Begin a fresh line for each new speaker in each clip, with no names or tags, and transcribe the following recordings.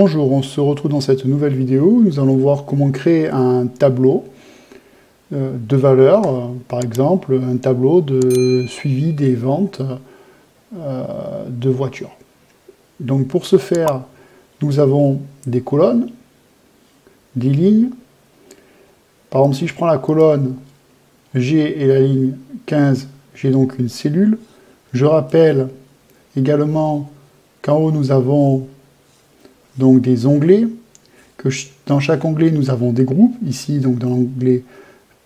Bonjour, on se retrouve dans cette nouvelle vidéo. Nous allons voir comment créer un tableau de valeurs, par exemple un tableau de suivi des ventes de voitures. Donc pour ce faire, nous avons des colonnes, des lignes. Par exemple, si je prends la colonne G et la ligne 15, j'ai donc une cellule. Je rappelle également qu'en haut, nous avons donc des onglets, que dans chaque onglet, nous avons des groupes. Ici, donc dans l'onglet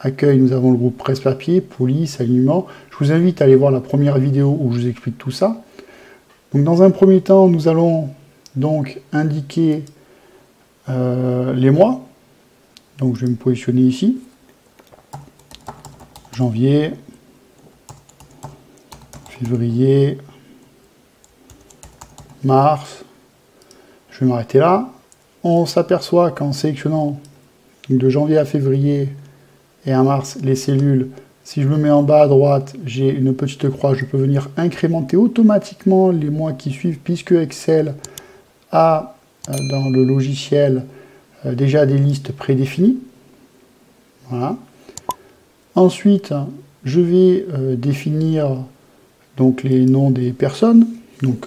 Accueil, nous avons le groupe Presse-Papier, Police, Alignement. Je vous invite à aller voir la première vidéo où je vous explique tout ça. Donc dans un premier temps, nous allons donc indiquer les mois. Donc je vais me positionner ici. Janvier, février, mars. Je vais m'arrêter là. On s'aperçoit qu'en sélectionnant de janvier à février et à mars les cellules, si je me mets en bas à droite, j'ai une petite croix, je peux venir incrémenter automatiquement les mois qui suivent, puisque Excel a dans le logiciel déjà des listes prédéfinies. Voilà. Ensuite, je vais définir donc les noms des personnes. Donc,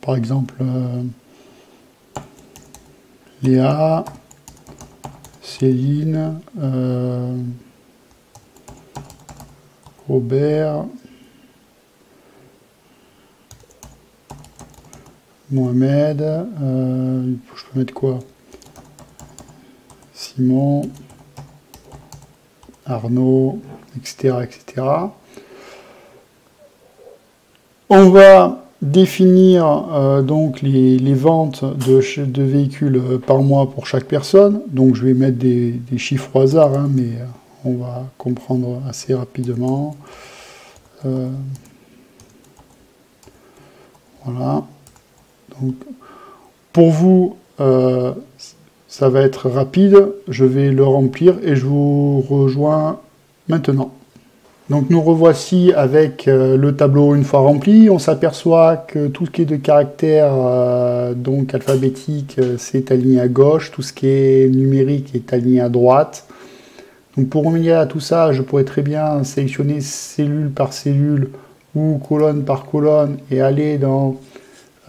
par exemple, Léa, Céline, Robert, Mohamed, je peux mettre quoi? Simon, Arnaud, etc., etc. On va définir donc les ventes de véhicules par mois pour chaque personne. Donc je vais mettre des chiffres au hasard, hein, mais on va comprendre assez rapidement. Voilà. Donc, pour vous, ça va être rapide. Je vais le remplir et je vous rejoins maintenant. Donc nous revoici avec le tableau une fois rempli. On s'aperçoit que tout ce qui est de caractère donc alphabétique, c'est aligné à gauche. Tout ce qui est numérique est aligné à droite. Donc pour remédier à tout ça, je pourrais très bien sélectionner cellule par cellule ou colonne par colonne et aller dans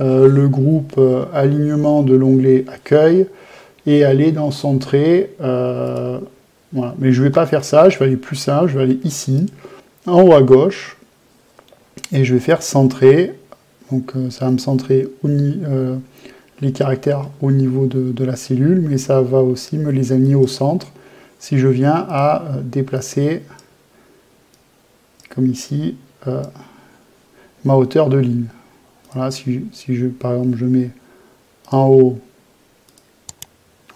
le groupe alignement de l'onglet Accueil et aller dans Centrer. Voilà. Mais je ne vais pas faire ça, je vais aller plus simple, je vais aller ici, en haut à gauche, et je vais faire Centrer. Donc ça va me centrer les caractères au niveau de la cellule, mais ça va aussi me les aligner au centre si je viens à déplacer, comme ici, ma hauteur de ligne. Voilà, si par exemple je mets en haut,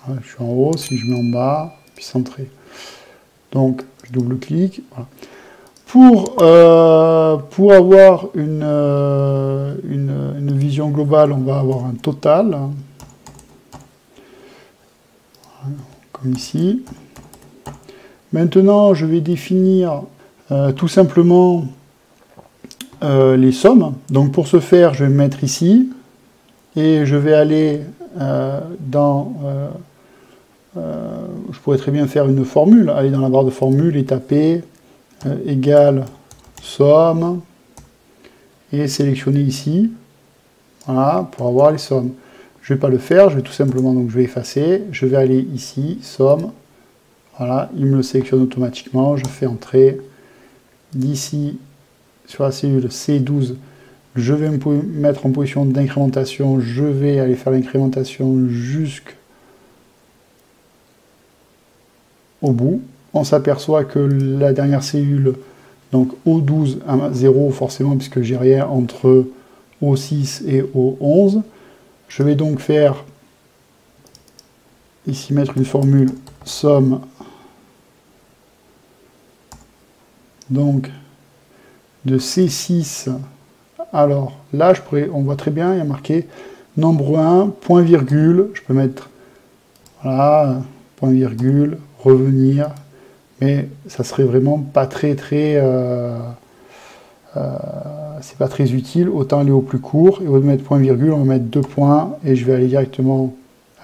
voilà, je suis en haut, si je mets en bas, puis centrer. Donc je double-clique. Voilà. Pour avoir une vision globale, on va avoir un total, voilà, comme ici. Maintenant, je vais définir tout simplement les sommes. Donc pour ce faire, je vais me mettre ici et je vais aller dans... je pourrais très bien faire une formule, aller dans la barre de formule et taper égale somme et sélectionner ici, voilà, pour avoir les sommes. Je ne vais pas le faire, je vais tout simplement, donc je vais effacer, je vais aller ici, somme, voilà, il me le sélectionne automatiquement, je fais entrer, d'ici, sur la cellule C12, je vais me mettre en position d'incrémentation, je vais aller faire l'incrémentation jusqu'au bout. On s'aperçoit que la dernière cellule, donc O12 à 0, forcément, puisque j'ai rien entre O6 et O11. Je vais donc faire, ici, mettre une formule somme, donc, de C6. Alors, là, on voit très bien, il y a marqué nombre 1, point virgule, je peux mettre, voilà, point virgule, revenir, mais ça serait vraiment pas très c'est pas très utile, autant aller au plus court, et au lieu de mettre point virgule, on va mettre 2 points, et je vais aller directement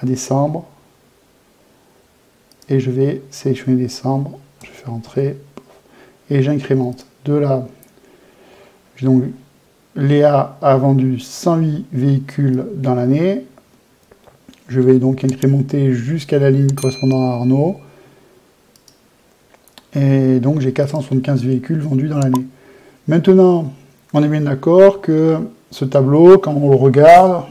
à décembre. Et je vais sélectionner décembre. Je fais entrer. Et j'incrémente. De là, donc Léa a vendu 108 véhicules dans l'année. Je vais donc incrémenter jusqu'à la ligne correspondant à Arnaud. Et donc j'ai 475 véhicules vendus dans l'année. Maintenant, on est bien d'accord que ce tableau, quand on le regarde,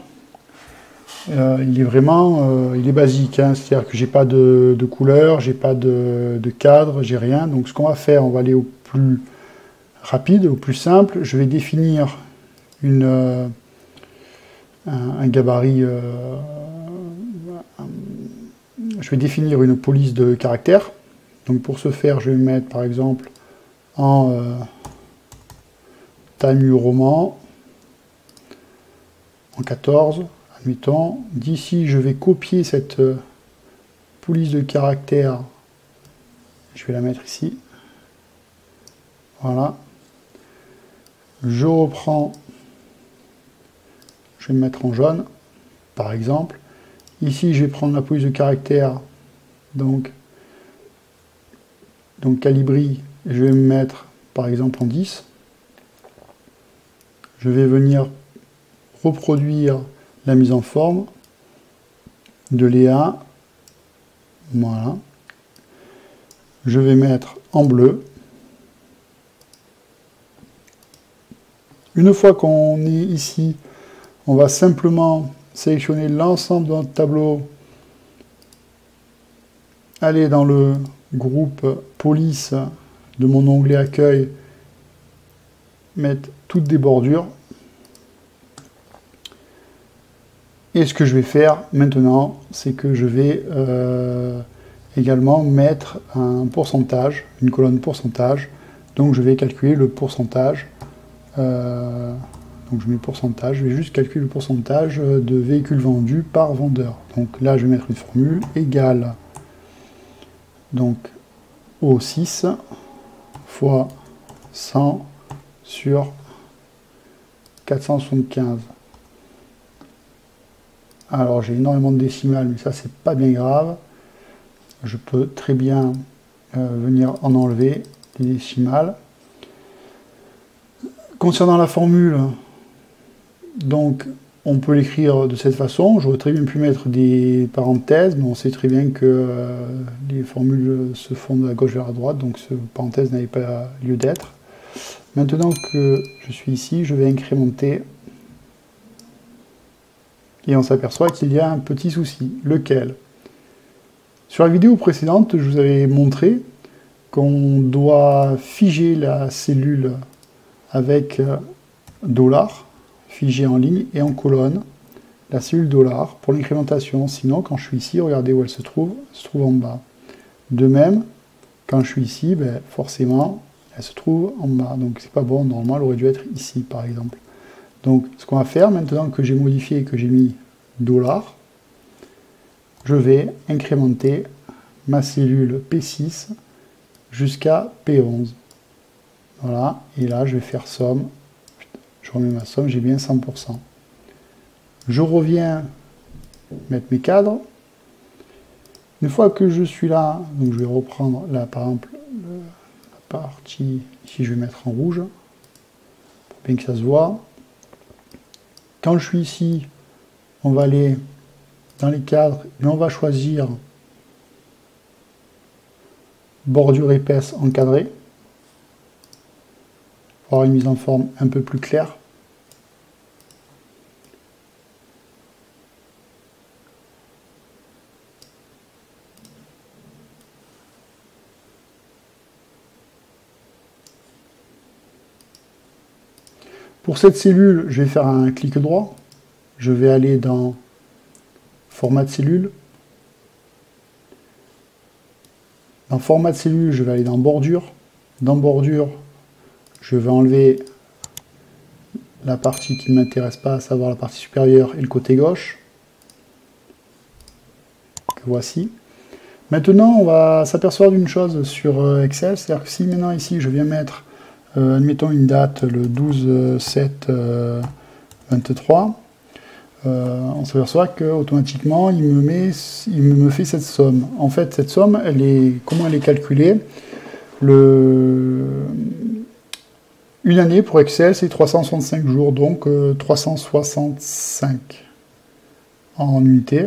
il est vraiment il est basique. Hein, c'est-à-dire que j'ai pas de couleur, j'ai pas de cadre, j'ai rien. Donc ce qu'on va faire, on va aller au plus rapide, au plus simple. Je vais définir un gabarit, je vais définir une police de caractère. Donc pour ce faire, je vais mettre par exemple en Time New Roman, en 14, admettons. D'ici, je vais copier cette police de caractère. Je vais la mettre ici. Voilà. Je reprends. Je vais me mettre en jaune, par exemple. Ici, je vais prendre la police de caractère. Donc Calibri, je vais me mettre, par exemple, en 10. Je vais venir reproduire la mise en forme de Léa. Voilà. Je vais mettre en bleu. Une fois qu'on est ici, on va simplement sélectionner l'ensemble de notre tableau, aller dans le groupe police de mon onglet accueil, mettre toutes des bordures. Et ce que je vais faire maintenant, c'est que je vais également mettre un pourcentage, une colonne pourcentage. Donc je vais calculer le pourcentage. Donc je mets pourcentage, je vais juste calculer le pourcentage de véhicules vendus par vendeur. Donc là, je vais mettre une formule égale donc O6 fois 100 sur 475. Alors j'ai énormément de décimales, mais ça c'est pas bien grave. Je peux très bien venir en enlever les décimales. Concernant la formule, donc on peut l'écrire de cette façon. J'aurais très bien pu mettre des parenthèses, mais on sait très bien que les formules se font de la gauche vers la droite, donc ce parenthèse n'avait pas lieu d'être. Maintenant que je suis ici, je vais incrémenter. Et on s'aperçoit qu'il y a un petit souci. Lequel? Sur la vidéo précédente, je vous avais montré qu'on doit figer la cellule avec $, figé en ligne et en colonne, la cellule $ pour l'incrémentation. Sinon, quand je suis ici, regardez où elle se trouve en bas. De même, quand je suis ici, ben, forcément, elle se trouve en bas. Donc c'est pas bon, normalement elle aurait dû être ici par exemple. Donc ce qu'on va faire, maintenant que j'ai modifié et que j'ai mis $, je vais incrémenter ma cellule P6 jusqu'à P11. Voilà, et là je vais faire somme. Je remets ma somme, j'ai bien 100%. Je reviens mettre mes cadres. Une fois que je suis là, donc je vais reprendre là par exemple la partie, ici je vais mettre en rouge, pour bien que ça se voit. Quand je suis ici, on va aller dans les cadres, et on va choisir bordure épaisse encadrée, pour avoir une mise en forme un peu plus claire. Pour cette cellule, je vais faire un clic droit. Je vais aller dans Format de cellule. Dans Format de cellule, je vais aller dans Bordure. Dans Bordure, je vais enlever la partie qui ne m'intéresse pas, à savoir la partie supérieure et le côté gauche. Que voici. Maintenant, on va s'apercevoir d'une chose sur Excel, c'est-à-dire que si maintenant ici, je viens mettre admettons une date, le 12/7/23. on s'aperçoit qu'automatiquement, il me fait cette somme. En fait, cette somme, comment elle est calculée? Une année pour Excel, c'est 365 jours, donc 365 en unité.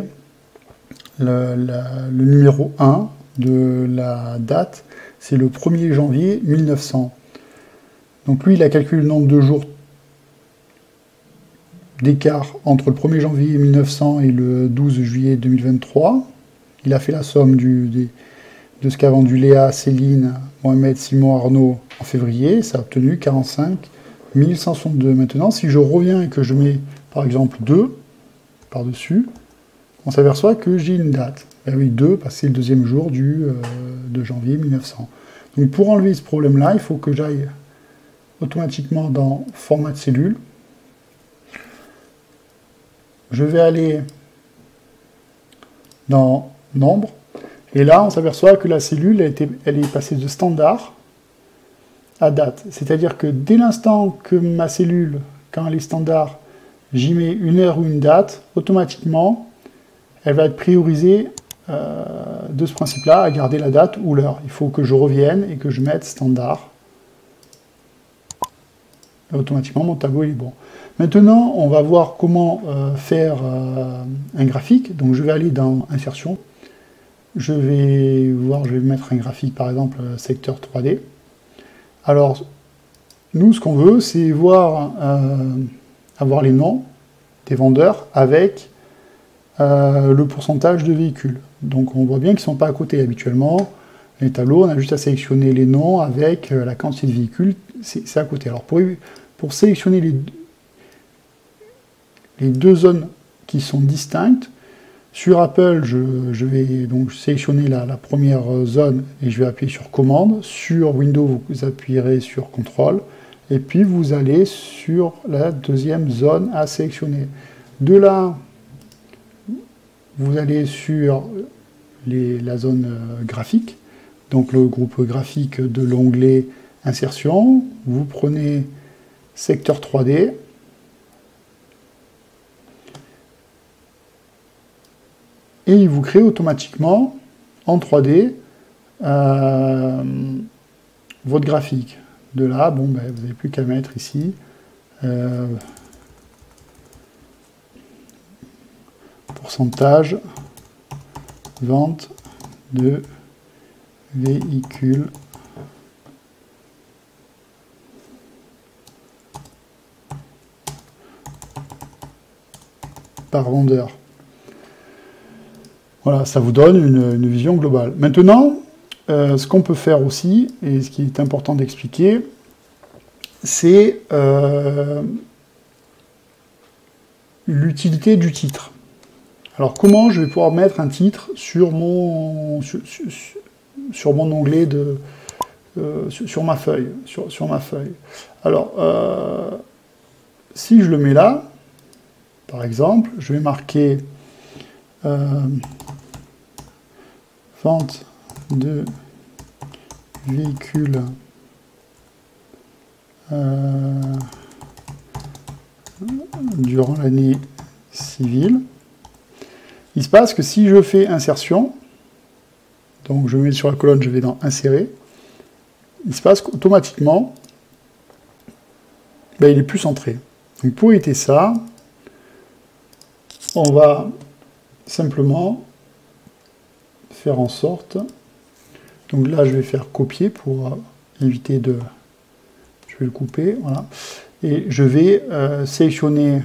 Le numéro 1 de la date, c'est le 1er janvier 1900. Donc lui, il a calculé le nombre de jours d'écart entre le 1er janvier 1900 et le 12 juillet 2023. Il a fait la somme de ce qu'a vendu Léa, Céline, Mohamed, Simon, Arnaud en février. Ça a obtenu 45 162. Maintenant, si je reviens et que je mets, par exemple, 2 par-dessus, on s'aperçoit que j'ai une date. Ben oui, 2, parce que c'est le deuxième jour de janvier 1900. Donc pour enlever ce problème-là, il faut que j'aille automatiquement dans Format de cellule. Je vais aller dans Nombre. Et là, on s'aperçoit que la cellule, elle est passée de standard à date. C'est-à-dire que dès l'instant que ma cellule, quand elle est standard, j'y mets une heure ou une date, automatiquement, elle va être priorisée de ce principe-là, à garder la date ou l'heure. Il faut que je revienne et que je mette standard. Et automatiquement, mon tableau est bon. Maintenant, on va voir comment faire un graphique. Donc, je vais aller dans Insertion. Je vais mettre un graphique, par exemple, secteur 3D. Alors, nous, ce qu'on veut, c'est avoir les noms des vendeurs avec le pourcentage de véhicules. Donc, on voit bien qu'ils ne sont pas à côté habituellement. Les tableaux, on a juste à sélectionner les noms avec la quantité de véhicules, c'est à côté. Alors, pour sélectionner les deux zones qui sont distinctes, sur Apple, je vais donc sélectionner la première zone et je vais appuyer sur Commande. Sur Windows, vous appuyerez sur CTRL et puis vous allez sur la deuxième zone à sélectionner. De là, vous allez sur la zone graphique, donc le groupe graphique de l'onglet Insertion. Vous prenez secteur 3D. Et il vous crée automatiquement en 3D votre graphique. De là, bon, ben, vous n'avez plus qu'à mettre ici pourcentage vente de véhicules par vendeur. Voilà, ça vous donne une vision globale. Maintenant, ce qu'on peut faire aussi, et ce qui est important d'expliquer, c'est l'utilité du titre. Alors, comment je vais pouvoir mettre un titre sur mon onglet sur ma feuille, sur ma feuille. Alors, si je le mets là, par exemple, je vais marquer vente de véhicules durant l'année civile. Il se passe que si je fais insertion, donc je mets sur la colonne, je vais dans insérer, il se passe qu'automatiquement, ben, il est plus centré. Donc pour éviter ça, on va simplement faire en sorte, donc là je vais faire copier pour éviter de, je vais le couper, voilà, et je vais sélectionner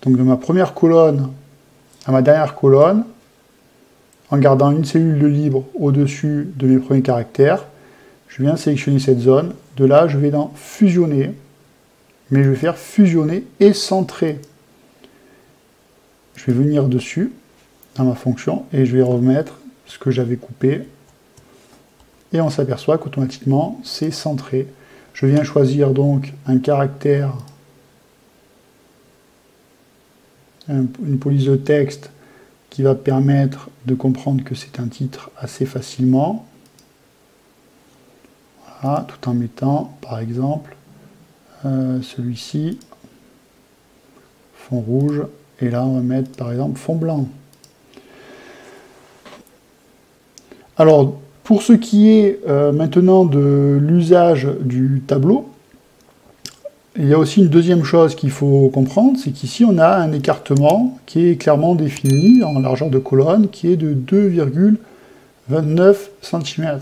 donc de ma première colonne à ma dernière colonne, en gardant une cellule de libre au-dessus de mes premiers caractères, je viens sélectionner cette zone, de là je vais dans fusionner, mais je vais faire fusionner et centrer. Je vais venir dessus, dans ma fonction, et je vais remettre ce que j'avais coupé, et on s'aperçoit qu'automatiquement c'est centré. Je viens choisir donc un caractère, une police de texte qui va permettre de comprendre que c'est un titre assez facilement. Voilà, tout en mettant, par exemple, celui-ci. fond rouge, et là on va mettre par exemple fond blanc. Alors, pour ce qui est maintenant de l'usage du tableau, il y a aussi une deuxième chose qu'il faut comprendre, c'est qu'ici on a un écartement qui est clairement défini en largeur de colonne, qui est de 2,29 cm.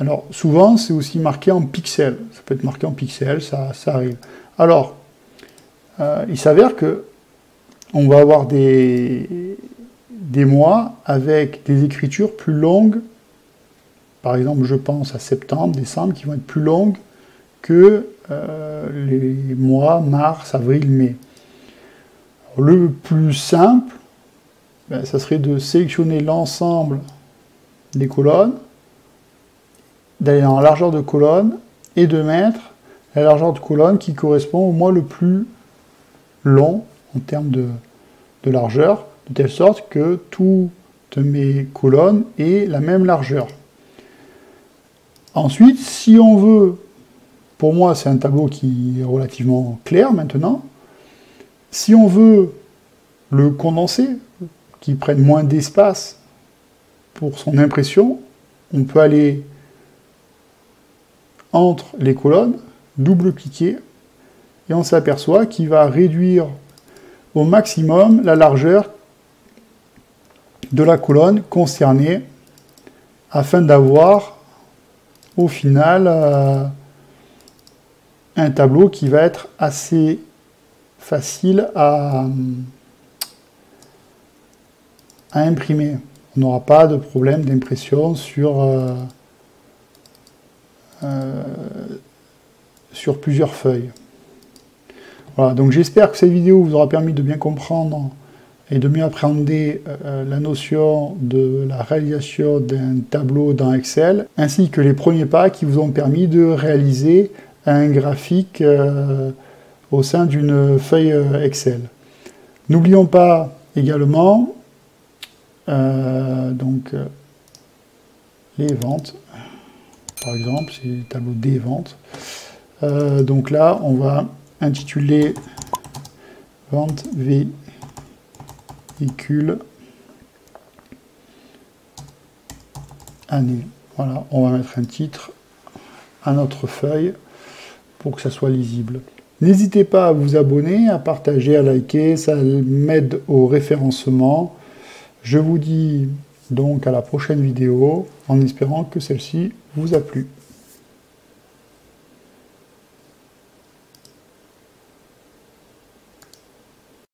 Alors, souvent, c'est aussi marqué en pixels. Ça peut être marqué en pixels, ça arrive. Alors, il s'avère que on va avoir des mois avec des écritures plus longues. Par exemple, je pense à septembre, décembre, qui vont être plus longues que les mois mars, avril, mai. Alors, le plus simple, ça serait de sélectionner l'ensemble des colonnes, d'aller en largeur de colonne et de mettre la largeur de colonne qui correspond au mois le plus long en termes de largeur, de telle sorte que toutes mes colonnes aient la même largeur. Ensuite, si on veut, pour moi c'est un tableau qui est relativement clair maintenant, si on veut le condenser, qu'il prenne moins d'espace pour son impression, on peut aller entre les colonnes, double-cliquer, et on s'aperçoit qu'il va réduire au maximum la largeur de la colonne concernée, afin d'avoir au final un tableau qui va être assez facile à imprimer. On n'aura pas de problème d'impression sur plusieurs feuilles. Voilà, donc j'espère que cette vidéo vous aura permis de bien comprendre et de mieux appréhender la notion de la réalisation d'un tableau dans Excel, ainsi que les premiers pas qui vous ont permis de réaliser un graphique au sein d'une feuille Excel. N'oublions pas également les ventes. Par exemple, c'est le tableau des ventes. Donc là, on va intituler vente véhicule année. Voilà, on va mettre un titre à notre feuille pour que ça soit lisible. N'hésitez pas à vous abonner, à partager, à liker, ça m'aide au référencement. Je vous dis donc à la prochaine vidéo en espérant que celle-ci vous a plu.